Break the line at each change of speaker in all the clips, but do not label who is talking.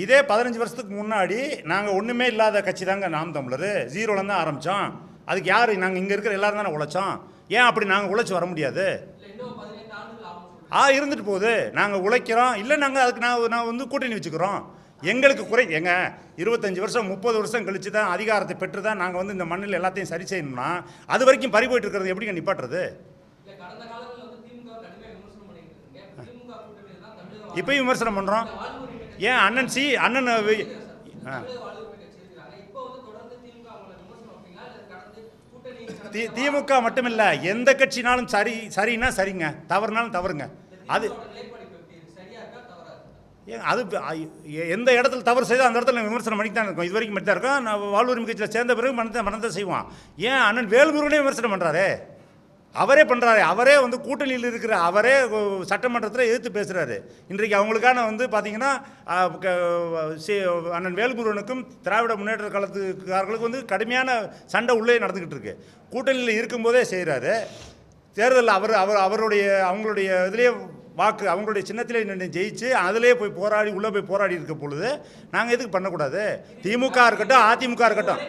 இதே 15 வருஷத்துக்கு முன்னாடி நாங்கள் ஒன்றுமே இல்லாத கட்சி தாங்க நாம் தமிழர், ஜீரோலேருந்து தான் ஆரம்பித்தோம். அதுக்கு யார், நாங்கள் இங்கே இருக்கிற எல்லாரும் தானே உழைச்சோம். ஏன் அப்படி நாங்கள் உழைச்சி வர முடியாது? இருந்துட்டு போகுது, நாங்கள் உழைக்கிறோம். இல்லை நாங்கள் அதுக்கு நான் வந்து கூட்டணி வச்சுக்கிறோம். எங்களுக்கு எங்க 25 வருஷம் 30 வருஷம் கழிச்சு தான் அதிகாரத்தை பெற்று தான் நாங்கள் வந்து இந்த மண்ணில் எல்லாத்தையும் சரி செய்யணும்னா அது வரைக்கும் பறி போயிட்டு இருக்கிறது எப்படிங்க நிப்பாட்டுறது? இப்பயும் விமர்சனம் பண்ணுறோம். ஏன் அண்ணன் திமுக மட்டுமில்ல, எந்த கட்சினாலும் சரின்னா சரிங்க, தவறுனாலும் தவறுங்க. அது எந்த இடத்துல தவறு செய்தால் அந்த இடத்துல விமர்சனம் பண்ணி தான் இருக்கும். இது வரைக்கும் மட்டும் தான் இருக்கோம். நான் வாழ்வுரிமை கட்சியில் சேர்ந்த பிறகு மனத்தை செய்வோம். ஏன் அண்ணன் வேல்முருகனே விமர்சனம் பண்ணுறாரு, அவரே பண்ணுறாரு. அவரே வந்து கூட்டணியில் இருக்கிற அவரே சட்டமன்றத்தில் எதிர்த்து பேசுகிறாரு. இன்றைக்கு அவங்களுக்கான வந்து பார்த்திங்கன்னா அண்ணன் வேல்முருகனுக்கும் திராவிட முன்னேற்ற கழகத்துக்காரர்களுக்கு வந்து கடுமையான சண்டை உள்ளே நடந்துக்கிட்டு இருக்கு. கூட்டணியில் இருக்கும்போதே செய்கிறாரு. தேர்தலில் அவங்களுடைய இதிலே வாக்கு அவங்களுடைய சின்னத்திலே நின்று ஜெயிச்சு அதிலே போய் போராடி உள்ளே போய் போராடி இருக்க பொழுது நாங்கள் எதுக்கு பண்ணக்கூடாது? திமுக இருக்கட்டும் அதிமுக இருக்கட்டும்.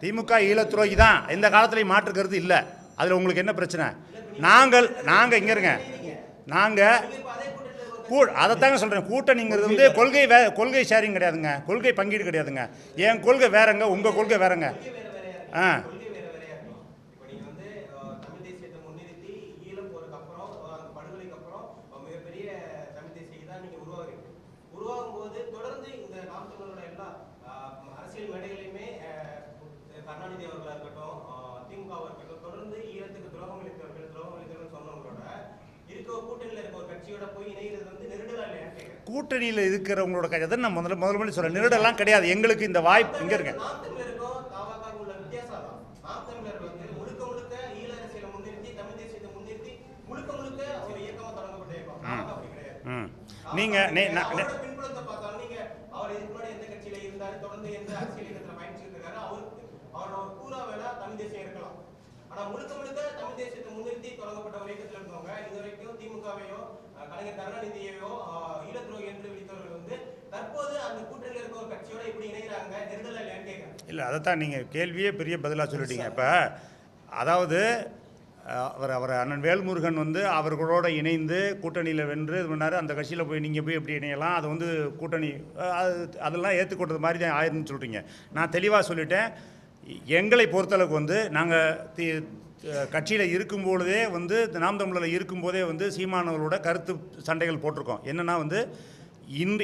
திமுக ஈழத்துரோகி தான், எந்த காலத்துலையும் மாற்று கருத்து இல்லை. அதில் உங்களுக்கு என்ன பிரச்சனை? நாங்கள் இங்கே இருங்க, நாங்கள் அதைத்தாங்க சொல்கிறேன். கூட்டணிங்கிறது வந்து கொள்கை ஷேரிங் கிடையாதுங்க, கொள்கை பங்கீடு கிடையாதுங்க. என் கொள்கை வேறங்க, உங்கள் கொள்கை வேறங்க.
கருணாநிதி அவர்களாக இருக்கட்டும், திமுகவாக இருக்கட்டும், தொடர்ந்து ஈழத்துக்கு துரோகம் அளித்தவர்கள் சொன்னவங்களோட இருக்க கூட்டணியில் இருக்க ஒரு கட்சியோட போய் இணைகிறது வந்து நெருடலா இல்லையா?
கூட்டணியில் இருக்கிறவங்களோட கட்சி தான் நான் முதல்ல சொல்கிறேன். நெருடலாம் கிடையாது. எங்களுக்கு இந்த வாய்ப்பு இங்கே இருக்கு.
நாம் தமிழருக்கும் தாவக உள்ள வித்தியாசம் தான். நாம் தமிழர் வந்து முழுக்க முழுக்க ஈழ அரசியலை முன்னிறுத்தி தமிழ் தேசியத்தை முன்னிறுத்தி முழுக்க முழுக்க ஒரு இயக்கமாக தொடங்கப்பட்ட இயக்கம். அப்படி கிடையாது.
நீங்கள்
பின்புலத்தை பார்த்தாலும் நீங்கள் அவர் இதுக்கு முன்னாடி எந்த கட்சியில இருந்தாரு, தொடர்ந்து எந்த அரசியல் இயக்கத்தில் பயணிச்சிருக்காரு, அவரோட கூறா வேலை தமிழ் தேசியம் இருக்கலாம். ஆனா முழுக்க முழுக்க தமிழ் தேசியத்தை முன்னிறுத்தி தொடங்கப்பட்ட ஒரு இயக்கத்தில் இருந்தவங்க இதுவரைக்கும் திமுகவையோ கலைஞர் கருணாநிதியையோ ஈழத்துரோகி என்று விழித்தவர்கள் வந்து தற்போது அந்த கூட்டணியில் இருக்க ஒரு கட்சியோட இப்படி இணைகிறாங்க, நெருடலா இல்லையான்னு கேட்குறேன்.
இல்லை, அதைத்தான் நீங்கள் கேள்வியே பெரிய பதிலாக சொல்லிட்டீங்க. இப்போ அதாவது அவர் அண்ணன் வேல்முருகன் வந்து அவர்களோட இணைந்து கூட்டணியில் வென்று இது பண்ணார். அந்த கட்சியில் போய் நீங்கள் போய் எப்படி இணையலாம், அது வந்து கூட்டணி அதெல்லாம் ஏற்றுக்கொண்டது மாதிரி தான் ஆயிருன்னு சொல்கிறீங்க. நான் தெளிவாக சொல்லிட்டேன். எங்களை பொறுத்தளவுக்கு வந்து நாங்கள் கட்சியில் இருக்கும்பொழுதே வந்து நாம் தமிழரில் இருக்கும்போதே வந்து சீமானவர்களோட கருத்து சண்டைகள் போட்டிருக்கோம். என்னென்னா வந்து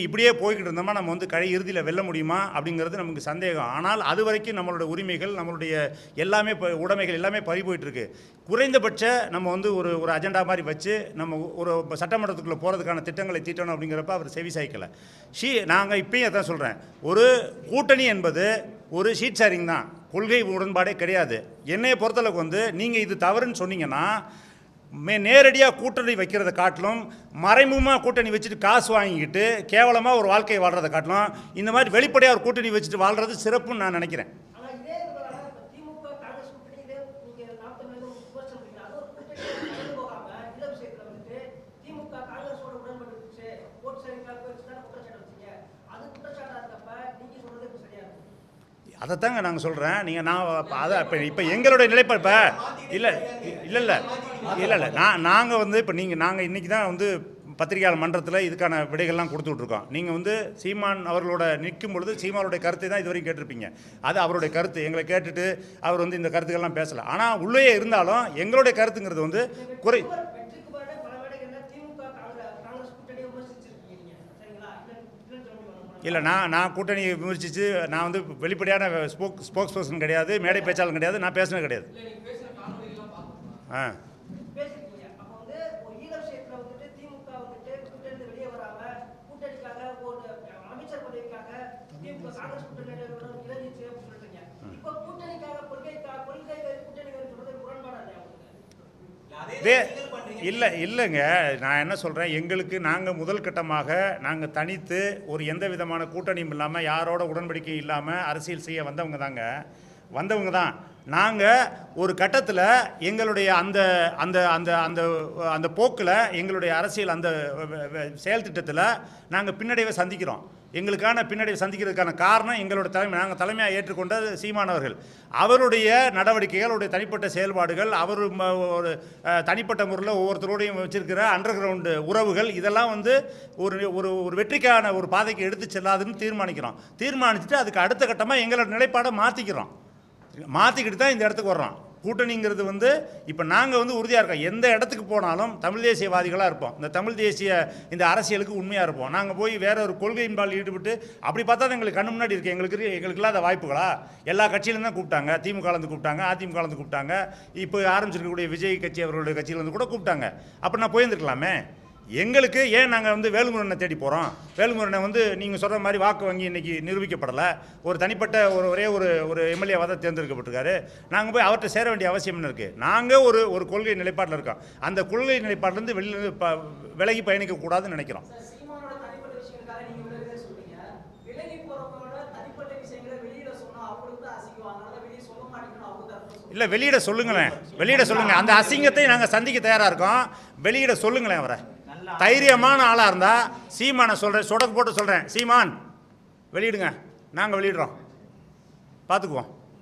இப்படியே போய்கிட்டு இருந்தோமா நம்ம வந்து இறுதியில் வெல்ல முடியுமா அப்படிங்கிறது நமக்கு சந்தேகம். ஆனால் அது வரைக்கும் நம்மளோட உரிமைகள் நம்மளுடைய எல்லாமே உடைமைகள் எல்லாமே பறி போயிட்டுருக்கு. குறைந்தபட்ச நம்ம வந்து ஒரு அஜெண்டா மாதிரி வச்சு நம்ம ஒரு சட்டமன்றத்துக்குள்ளே போகிறதுக்கான திட்டங்களை தீட்டணும் அப்படிங்கிறப்ப அவர் செவி சாய்க்கலை. நாங்கள் இப்பயும் அதான் சொல்கிறேன், ஒரு கூட்டணி என்பது ஒரு ஷீட் ஷேரிங் தான், கொள்கை உடன்பாடே கிடையாது. என்னையை பொறுத்தளவுக்கு வந்து நீங்கள் இது தவறுன்னு சொன்னீங்கன்னா நேரடியாக கூட்டணி வைக்கிறத காட்டிலும் மறைமுகமாக கூட்டணி வச்சுட்டு காசு வாங்கிக்கிட்டு கேவலமாக ஒரு வாழ்க்கையை வாழ்கிறத காட்டிலும் இந்த மாதிரி வெளிப்படையாக ஒரு கூட்டணி வச்சுட்டு வாழ்கிறது சிறப்புன்னு நான் நினைக்கிறேன். அதைத்தாங்க நாங்கள் சொல்கிறேன். இப்போ எங்களுடைய நிலைப்பாடு இல்லை நாங்கள் வந்து இப்போ நாங்கள் இன்றைக்கி தான் வந்து பத்திரிகையாளர் மன்றத்தில் இதுக்கான விடைகள்லாம் கொடுத்துட்ருக்கோம். நீங்கள் வந்து சீமான் அவர்களோட நிற்கும் பொழுது சீமானுடைய கருத்தை தான் இது வரைக்கும் கேட்டிருப்பீங்க. அது அவருடைய கருத்து. எங்களை கேட்டுட்டு அவர் வந்து இந்த கருத்துக்கள்லாம் பேசலை. ஆனால் உள்ளே இருந்தாலும் எங்களுடைய கருத்துங்கிறது வந்து இல்லை. நான் கூட்டணியை விமர்சித்து நான் வந்து வெளிப்படையான ஸ்போக்ஸ் பர்சன் கிடையாது, மேடை பேச்சாளர் கிடையாது, நான் பேசினது கிடையாது. இல்லைங்க, நான் என்ன சொல்கிறேன், எங்களுக்கு நாங்கள் முதல் கட்டமாக நாங்கள் தனித்து ஒரு எந்த விதமான கூட்டணியும் இல்லாமல் யாரோட உடன்படிக்கை இல்லாமல் அரசியல் செய்ய வந்தவங்க தான். நாங்கள் ஒரு கட்டத்தில் எங்களுடைய அந்த அந்த அந்த அந்த அந்த போக்கில் எங்களுடைய அரசியல் அந்த செயல் திட்டத்தில் நாங்கள் பின்னடைவை சந்திக்கிறோம். எங்களுக்கான பின்னடைவை சந்திக்கிறதுக்கான காரணம் எங்களோட நாங்கள் தலைமையாக ஏற்றுக்கொண்ட சீமானவர்கள். அவருடைய நடவடிக்கைகள், அவருடைய தனிப்பட்ட செயல்பாடுகள், அவர் ஒரு தனிப்பட்ட முறையில் ஒவ்வொருத்தரோடையும் வச்சிருக்கிற அண்டர் கிரவுண்டு உறவுகள், இதெல்லாம் வந்து ஒரு ஒரு ஒரு வெற்றிக்கான ஒரு பாதைக்கு எடுத்து செல்லாதுன்னு தீர்மானிச்சுட்டு அதுக்கு அடுத்த கட்டமாக எங்களோட நிலைப்பாடை மாற்றிக்கிட்டு தான் இந்த இடத்துக்கு வர்றோம். கூட்டணிங்கிறது வந்து இப்போ நாங்கள் வந்து உறுதியாக இருக்கோம். எந்த இடத்துக்கு போனாலும் தமிழ் தேசியவாதிகளாக இருப்போம். இந்த தமிழ் தேசிய இந்த அரசியலுக்கு உண்மையாக இருப்போம். நாங்கள் போய் வேற ஒரு கொள்கையின்பால் ஈடுபட்டு அப்படி பார்த்தா தான் எங்களுக்கு கண்ணு முன்னாடி இருக்குது. எங்களுக்கு இல்லாத வாய்ப்புகளா? எல்லா கட்சியிலும் தான் கூப்பிட்டாங்க. திமுக கலந்து கூப்பிட்டாங்க, அதிமுக கலந்து கூப்பிட்டாங்க, இப்போ ஆரம்பிச்சிருக்கக்கூடிய விஜய் கட்சி அவர்களுடைய கட்சியிலேருந்து கூட கூப்பிட்டாங்க. அப்போ நான் போயிருந்துருக்கலாமே. எங்களுக்கு ஏன் நாங்கள் வந்து வேலுமுருகனை தேடி போகிறோம்? வேலுமுருகனை வந்து நீங்கள் சொல்கிற மாதிரி வாக்கு வங்கி இன்றைக்கி நிரூபிக்கப்படலை. ஒரு தனிப்பட்ட ஒரே ஒரு எம்எல்ஏவாக தான் தேர்ந்தெடுக்கப்பட்டிருக்காரு. நாங்கள் போய் அவர்கிட்ட சேர வேண்டிய அவசியம் என்ன இருக்குது? நாங்கள் ஒரு கொள்கை நிலைப்பாட்டில் இருக்கோம். அந்த கொள்கை நிலைப்பாட்டிலேருந்து விலகி பயணிக்கக்கூடாதுன்னு நினைக்கிறோம். இல்லை, வெளியிட சொல்லுங்களேன். அந்த அசிங்கத்தை நாங்கள் சந்திக்க தயாராக இருக்கோம். வெளியிட சொல்லுங்களேன். அவரை தைரியமான ஆளாக இருந்தால் சீமானை சொல்கிறேன், சொடக்கு போட்டு சொல்கிறேன், சீமான் வெளியிடுங்க, நாங்கள் வெளியிடுறோம், பார்த்துக்குவோம்.